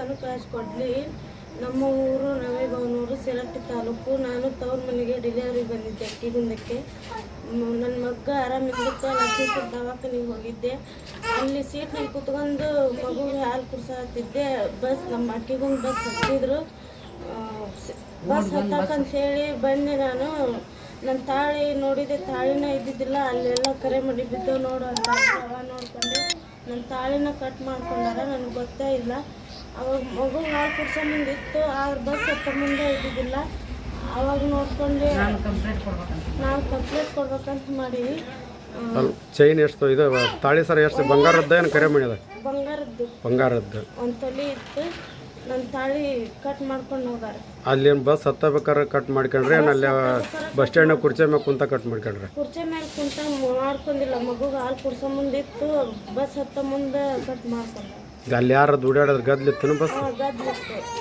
ಭಾನುಕಾಶ್ ಕೊಡ್ಲಿ. ನಮ್ಮ ಊರು ನವೇಗೌನೂರು, ಸಿರಟ್ಟಿ ತಾಲೂಕು. ನಾನು ತವ್ರ ಮನೆಗೆ ಡೆಲಿವರಿ ಬಂದಿದ್ದೆ ಅಕ್ಕಿಗುಂದಕ್ಕೆ. ನನ್ನ ಮಗ ಆರಾಮಿದ್ದಕ್ಕೆ ಲಕ್ಷ್ಮೀಪುರ ದವಾಖಾನೆಗೆ ಹೋಗಿದ್ದೆ. ಅಲ್ಲಿ ಸೀಟ್ನಲ್ಲಿ ಕುತ್ಕೊಂಡು ಮಗುಗೆ ಹಾಲು ಕುಡ್ಸಾತಿದ್ದೆ. ನಮ್ಮ ಅಕ್ಕಿಗುಂದ ಬಸ್ ಹತ್ತಿದ್ರು. ಬಸ್ ಹತ್ತಕ್ಕಂತ ಹೇಳಿ ಬಂದೆ. ನಾನು ನನ್ನ ತಾಳಿ ನೋಡಿದೆ, ತಾಳಿನ ಇದ್ದಿದ್ದಿಲ್ಲ. ಅಲ್ಲೆಲ್ಲ ಕರೆ ಮಾಡಿ ಬಿದ್ದವು ನೋಡು ಅಂತ ನೋಡ್ಕೊಂಡೆ. ನನ್ನ ತಾಳಿನ ಕಟ್ ಮಾಡ್ಕೊಂಡಾರ, ನನಗೆ ಗೊತ್ತೇ ಇಲ್ಲ. ಅವಾಗ ಮಗು ಹಾಲು ಕುಡ್ಸೋ ಮುಂದೆ ಇತ್ತು, ಆದ್ರೆ ಬಸ್ ಹತ್ತ ಮುಂದೆ ಇದ್ದಿದ್ದಿಲ್ಲ. ಅವಾಗ ನೋಡ್ಕೊಂಡೆ ನಾನು ಕಂಪ್ಲೇಂಟ್ ಕೊಡ್ಬೇಕಂತ ಮಾಡೀವಿ. ಚೈನ್ ಎಷ್ಟು ಇದು ತಾಳಿ ಸರ ಎಷ್ಟು ಬಂಗಾರದ್ದು ಏನು ಕರೆ ಮಾಡಿದ? ಬಂಗಾರದ್ದು ಒಂದು ತೊಲಿ ಇತ್ತು. ನನ್ನ ತಾಳಿ ಕಟ್ ಮಾಡ್ಕೊಂಡು ಹೋಗಾರ. ಅಲ್ಲಿ ಬಸ್ ಹತ್ತಬೇಕಾರೆ ಕಟ್ ಮಾಡ್ಕೊಂಡ್ರೆ ಏನು ಅಲ್ಲಿ ಬಸ್ ಸ್ಟ್ಯಾಂಡ್ ಕುರ್ಚಿ ಮೇಲೆ ಕುಂತ ಕಟ್ ಮಾಡ್ಕೊಂಡ್ರೆ? ಕುರ್ಚಿ ಮೇಲೆ ಕುಂತ ಮಾಡ್ಕೊಂಡಿಲ್ಲ. ಮಗುಗೆ ಹಾಲು ಕುಡ್ಸೋ ಮುಂದೆ ಇತ್ತು, ಬಸ್ ಹತ್ತ ಮುಂದೆ ಕಟ್ ಮಾಡ್ಕೊಂಡ್ರೆ. ಅಲ್ಲಿ ಯಾರು ದುಡ್ಡಾಡೋದು ಗದ್ಲಿತ್ತು ಬಸ್? ಗದ್ಲಿತ್ತು.